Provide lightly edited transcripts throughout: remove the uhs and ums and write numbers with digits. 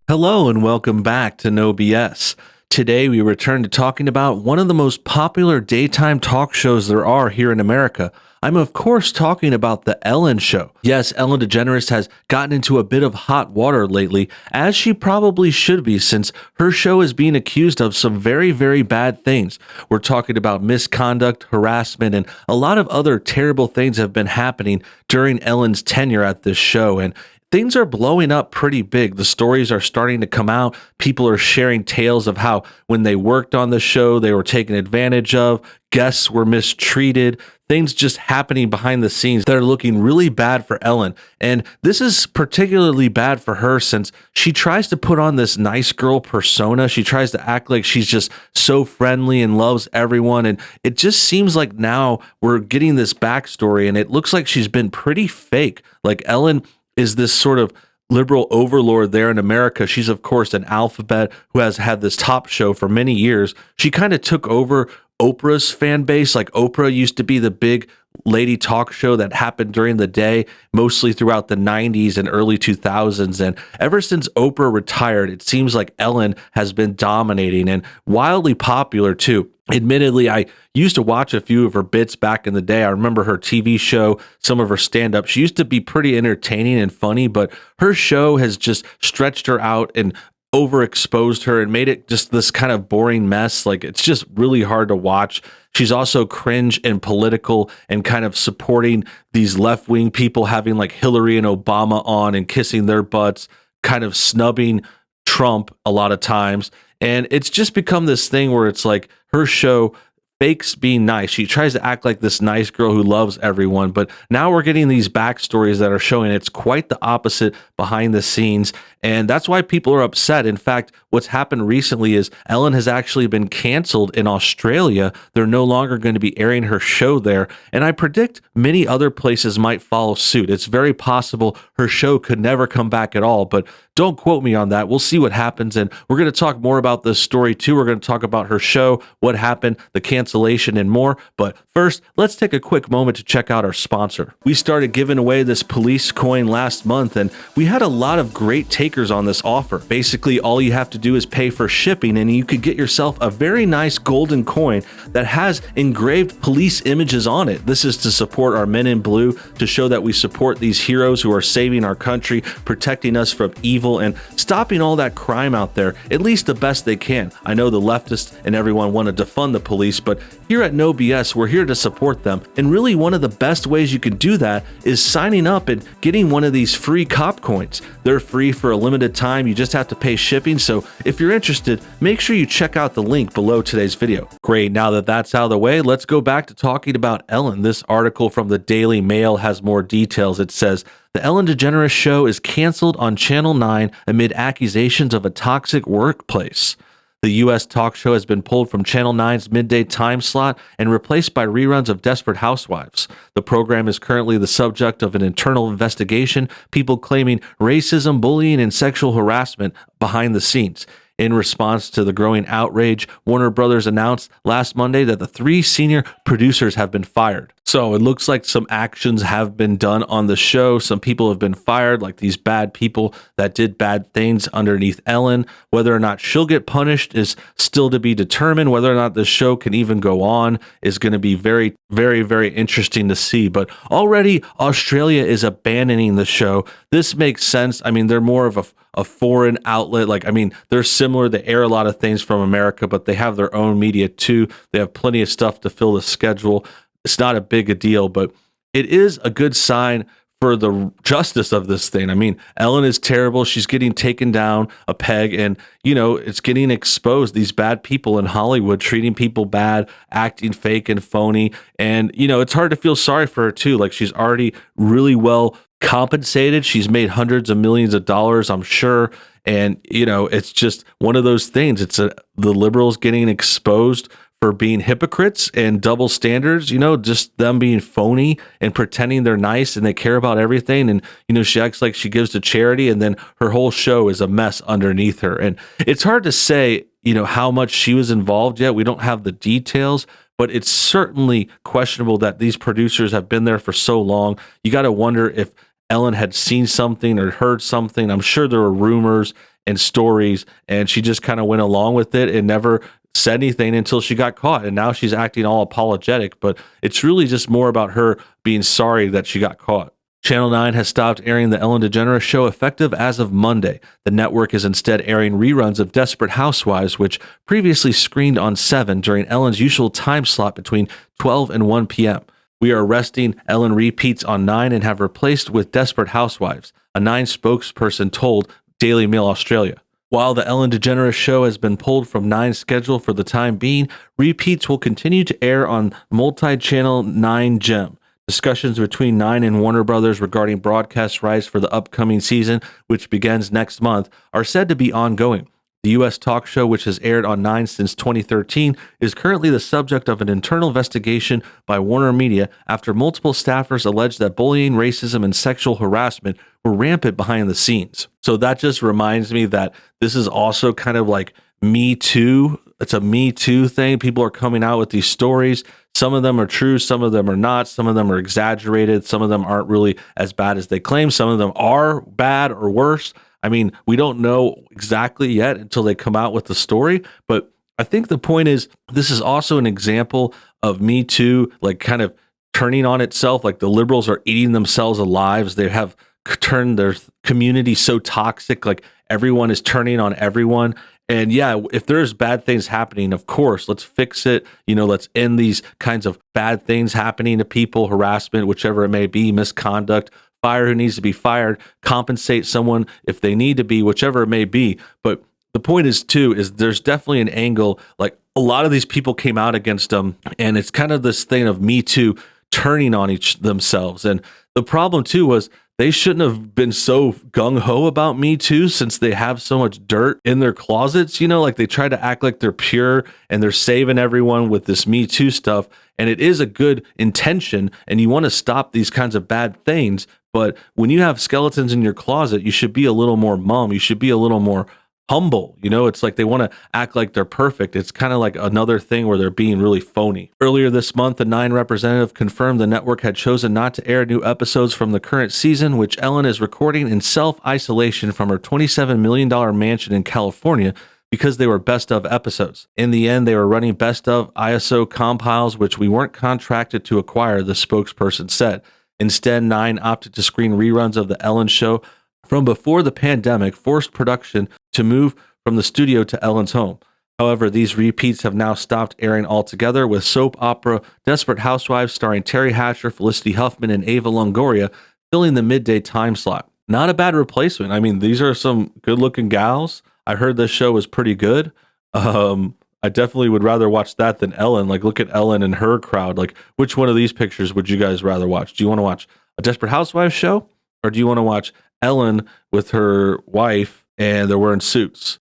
Hello and welcome back to NoBS. Today we return to talking about one of the most popular daytime talk shows there are here in America. I'm of course talking about The Ellen Show. Yes, Ellen DeGeneres has gotten into a bit of hot water lately, as she probably should be since her show is being accused of some very, very bad things. We're talking about misconduct, harassment, and a lot of other terrible things have been happening during Ellen's tenure at this show, and things are blowing up pretty big. The stories are starting to come out. People are sharing tales of how when they worked on the show, they were taken advantage of, guests were mistreated, things just happening behind the scenes that are looking really bad for Ellen. And this is particularly bad for her since she tries to put on this nice girl persona. She tries to act like she's just so friendly and loves everyone. And it just seems like now we're getting this backstory and it looks like she's been pretty fake. Like Ellen is this sort of liberal overlord there in America. She's, of course, an alphabet who has had this top show for many years. She kind of took over Oprah's fan base. Like Oprah used to be the big lady talk show that happened during the day, mostly throughout the 90s and early 2000s. And ever since Oprah retired, it seems like Ellen has been dominating and wildly popular too. Admittedly, I used to watch a few of her bits back in the day. I remember her TV show, some of her stand-up. She used to be pretty entertaining and funny, but her show has just stretched her out and overexposed her and made it just this kind of boring mess. Like it's just really hard to watch. She's also cringe and political and kind of supporting these left-wing people, having like Hillary and Obama on and kissing their butts, kind of snubbing Trump a lot of times. And it's just become this thing where it's like her show fakes being nice. She tries to act like this nice girl who loves everyone, but now we're getting these backstories that are showing it's quite the opposite behind the scenes. And that's why people are upset. In fact, what's happened recently is Ellen has actually been canceled in Australia. They're no longer going to be airing her show there. And I predict many other places might follow suit. It's very possible her show could never come back at all, but don't quote me on that. We'll see what happens. And we're going to talk more about this story too. We're going to talk about her show, what happened, the cancellation, and more. But first, let's take a quick moment to check out our sponsor. We started giving away this police coin last month, and we had a lot of great takers on this offer. Basically, all you have to do is pay for shipping, and you could get yourself a very nice golden coin that has engraved police images on it. This is to support our men in blue, to show that we support these heroes who are saving our country, protecting us from evil, and stopping all that crime out there, at least the best they can. I know the leftists and everyone want to defund the police, but here at NoBS, we're here to support them. And really one of the best ways you can do that is signing up and getting one of these free cop coins. They're free for a limited time. You just have to pay shipping. So if you're interested, make sure you check out the link below today's video. Great. Now that that's out of the way, let's go back to talking about Ellen. This article from the Daily Mail has more details. It says, the Ellen DeGeneres show is canceled on Channel 9 amid accusations of a toxic workplace. The U.S. talk show has been pulled from Channel 9's midday time slot and replaced by reruns of Desperate Housewives. The program is currently the subject of an internal investigation, people claiming racism, bullying, and sexual harassment behind the scenes. In response to the growing outrage, Warner Brothers announced last Monday that the 3 senior producers have been fired. So it looks like some actions have been done on the show. Some people have been fired, like these bad people that did bad things underneath Ellen. Whether or not she'll get punished is still to be determined. Whether or not the show can even go on is going to be very, very, very interesting to see. But already Australia is abandoning the show. This makes sense. I mean, they're more of a foreign outlet. Like, I mean, they're similar. They air a lot of things from America, but they have their own media too. They have plenty of stuff to fill the schedule. It's not a big a deal, but it is a good sign for the justice of this thing. I mean, Ellen is terrible. She's getting taken down a peg and, you know, it's getting exposed. These bad people in Hollywood treating people bad, acting fake and phony. And, you know, it's hard to feel sorry for her too. Like she's already really well compensated. She's made hundreds of millions of dollars, I'm sure. And, you know, it's just one of those things. The liberals getting exposed for being hypocrites and double standards, you know, just them being phony and pretending they're nice and they care about everything. And, you know, she acts like she gives to charity and then her whole show is a mess underneath her. And it's hard to say, you know, how much she was involved yet. We don't have the details, but it's certainly questionable that these producers have been there for so long. You got to wonder if Ellen had seen something or heard something. I'm sure there were rumors and stories, and she just kind of went along with it and never said anything until she got caught. And now she's acting all apologetic, but it's really just more about her being sorry that she got caught. Channel 9 has stopped airing the Ellen DeGeneres show effective as of Monday. The network is instead airing reruns of Desperate Housewives, which previously screened on 7 during Ellen's usual time slot between 12 and 1 p.m. We are arresting Ellen repeats on 9 and have replaced with Desperate Housewives, a 9 spokesperson told Daily Mail Australia. While the Ellen DeGeneres show has been pulled from 9's schedule for the time being, repeats will continue to air on multi-channel 9 Gem. Discussions between 9 and Warner Brothers regarding broadcast rights for the upcoming season, which begins next month, are said to be ongoing. The U.S. talk show, which has aired on 9 since 2013, is currently the subject of an internal investigation by Warner Media after multiple staffers alleged that bullying, racism, and sexual harassment were rampant behind the scenes. So that just reminds me that this is also kind of like Me Too. It's a Me Too thing. People are coming out with these stories. Some of them are true, some of them are not, some of them are exaggerated, some of them aren't really as bad as they claim, some of them are bad or worse. I mean, we don't know exactly yet until they come out with the story, but I think the point is this is also an example of Me Too, like kind of turning on itself, like the liberals are eating themselves alive. They have turned their community so toxic, like everyone is turning on everyone. And yeah, if there's bad things happening, of course, let's fix it. Let's end these kinds of bad things happening to people, harassment, whichever it may be, misconduct, fire who needs to be fired, compensate someone if they need to be, whichever it may be. But the point is there's definitely an angle, like a lot of these people came out against them, and it's kind of this thing of Me Too turning on each themselves. And the problem too was they shouldn't have been so gung-ho about Me Too since they have so much dirt in their closets, like they try to act like they're pure and they're saving everyone with this Me Too stuff. And it is a good intention and you want to stop these kinds of bad things. But when you have skeletons in your closet, you should be a little more mum. You should be a little more humble. It's like they want to act like they're perfect. It's kind of like another thing where they're being really phony. Earlier this month, the 9 representative confirmed the network had chosen not to air new episodes from the current season, which Ellen is recording in self-isolation from her $27 million mansion in California because they were best of episodes. In the end, they were running best of ISO compiles, which we weren't contracted to acquire, the spokesperson said. Instead, 9 opted to screen reruns of The Ellen Show from before the pandemic forced production to move from the studio to Ellen's home. However, these repeats have now stopped airing altogether, with soap opera Desperate Housewives starring Terry Hatcher, Felicity Huffman, and Ava Longoria filling the midday time slot. Not a bad replacement. I mean, these are some good-looking gals. I heard this show was pretty good. I definitely would rather watch that than Ellen. Like, look at Ellen and her crowd. Like, which one of these pictures would you guys rather watch? Do you want to watch a Desperate Housewives show? Or do you want to watch Ellen with her wife and they're wearing suits?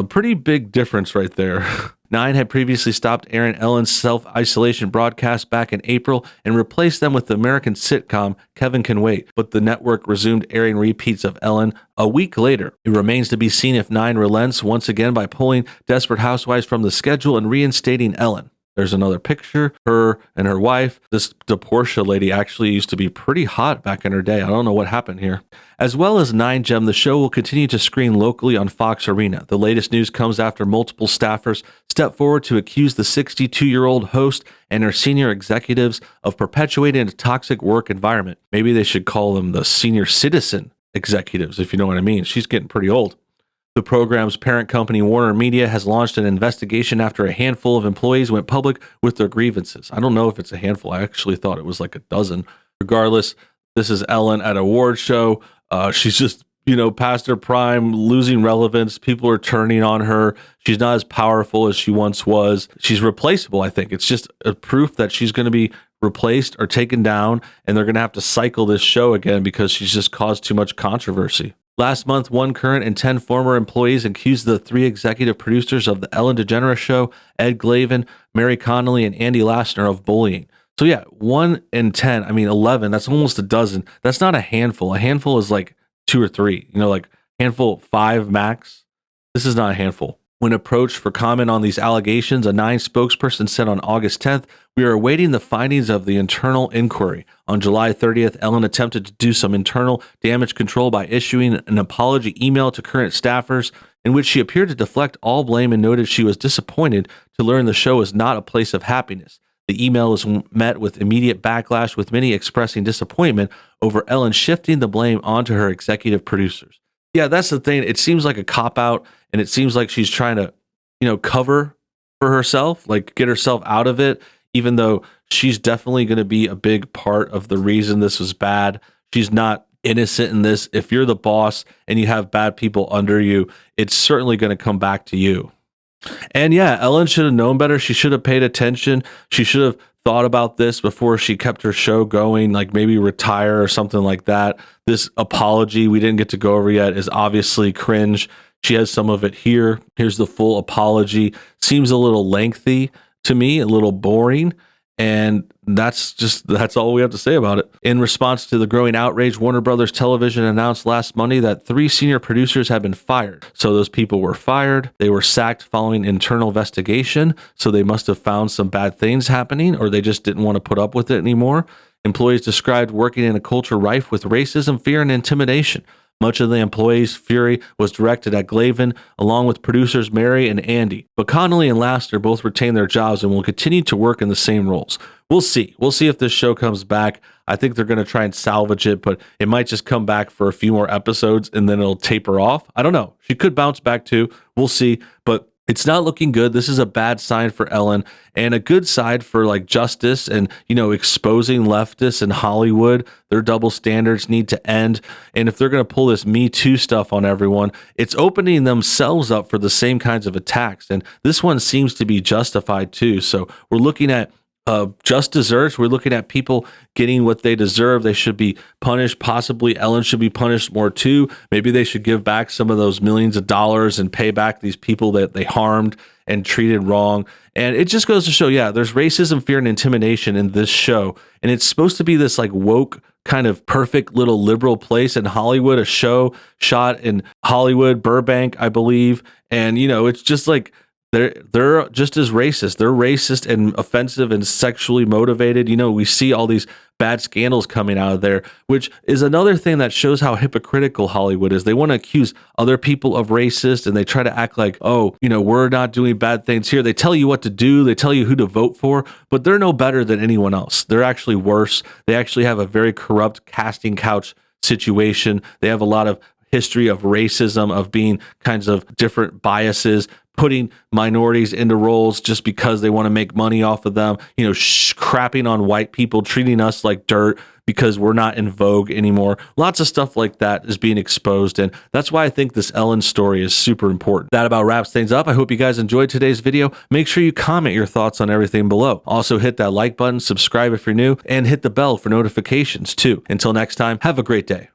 Pretty big difference right there. 9 had previously stopped airing Ellen's self-isolation broadcast back in April and replaced them with the American sitcom Kevin Can Wait, but the network resumed airing repeats of Ellen a week later. It remains to be seen if 9 relents once again by pulling Desperate Housewives from the schedule and reinstating Ellen. There's another picture, her and her wife. The Portia lady actually used to be pretty hot back in her day. I don't know what happened here. As well as 9 Gem, the show will continue to screen locally on Fox Arena. The latest news comes after multiple staffers step forward to accuse the 62-year-old host and her senior executives of perpetuating a toxic work environment. Maybe they should call them the senior citizen executives, if you know what I mean. She's getting pretty old. The program's parent company, Warner Media, has launched an investigation after a handful of employees went public with their grievances. I don't know if it's a handful. I actually thought it was like a dozen. Regardless, this is Ellen at an award show. She's just, past her prime, losing relevance. People are turning on her. She's not as powerful as she once was. She's replaceable, I think. It's just a proof that she's going to be replaced or taken down, and they're going to have to cycle this show again because she's just caused too much controversy. Last month, 1 current and 10 former employees accused the 3 executive producers of the Ellen DeGeneres Show, Ed Glavin, Mary Connolly, and Andy Lassner, of bullying. So yeah, 1 and 10, 11, that's almost a dozen. That's not a handful. A handful is like 2 or 3, like handful 5 max. This is not a handful. When approached for comment on these allegations, a Nine spokesperson said on August 10th, "We are awaiting the findings of the internal inquiry." On July 30th, Ellen attempted to do some internal damage control by issuing an apology email to current staffers in which she appeared to deflect all blame and noted she was disappointed to learn the show is not a place of happiness. The email was met with immediate backlash, with many expressing disappointment over Ellen shifting the blame onto her executive producers. Yeah, that's the thing. It seems like a cop-out, and it seems like she's trying to, cover for herself, like get herself out of it, even though she's definitely going to be a big part of the reason this was bad. She's not innocent in this. If you're the boss and you have bad people under you, it's certainly going to come back to you. And yeah, Ellen should have known better. She should have paid attention. She should have thought about this before she kept her show going, like maybe retire or something like that. This apology we didn't get to go over yet is obviously cringe. She has some of it here. Here's the full apology. Seems a little lengthy to me, a little boring. And that's all we have to say about it. In response to the growing outrage, Warner Brothers Television announced last Monday that 3 senior producers have been fired. So those people were fired. They were sacked following internal investigation. So they must have found some bad things happening, or they just didn't want to put up with it anymore. Employees described working in a culture rife with racism, fear, and intimidation. Much of the employees' fury was directed at Glavin, along with producers Mary and Andy. But Connolly and Laster both retained their jobs and will continue to work in the same roles. We'll see. We'll see if this show comes back. I think they're going to try and salvage it, but it might just come back for a few more episodes and then it'll taper off. I don't know. She could bounce back too. We'll see. But it's not looking good. This is a bad sign for Ellen, and a good side for like justice and, exposing leftists in Hollywood. Their double standards need to end. And if they're going to pull this Me Too stuff on everyone, it's opening themselves up for the same kinds of attacks. And this one seems to be justified too. So we're looking at just desserts. We're looking at people getting what they deserve. They should be punished. Possibly Ellen should be punished more too. Maybe they should give back some of those millions of dollars and pay back these people that they harmed and treated wrong. And it just goes to show, yeah, there's racism, fear, and intimidation in this show. And it's supposed to be this like woke kind of perfect little liberal place in Hollywood, a show shot in Hollywood, Burbank, I believe. And, it's just like, they're just as racist. They're racist and offensive and sexually motivated. We see all these bad scandals coming out of there, which is another thing that shows how hypocritical Hollywood is. They want to accuse other people of racist, and they try to act like, we're not doing bad things here. They tell you what to do. They tell you who to vote for, but they're no better than anyone else. They're actually worse. They actually have a very corrupt casting couch situation. They have a lot of history of racism, of being kinds of different biases, putting minorities into roles just because they want to make money off of them, crapping on white people, treating us like dirt because we're not in vogue anymore. Lots of stuff like that is being exposed, and that's why I think this Ellen story is super important. That about wraps things up. I hope you guys enjoyed today's video. Make sure you comment your thoughts on everything below. Also hit that like button, subscribe if you're new, and hit the bell for notifications too. Until next time, have a great day.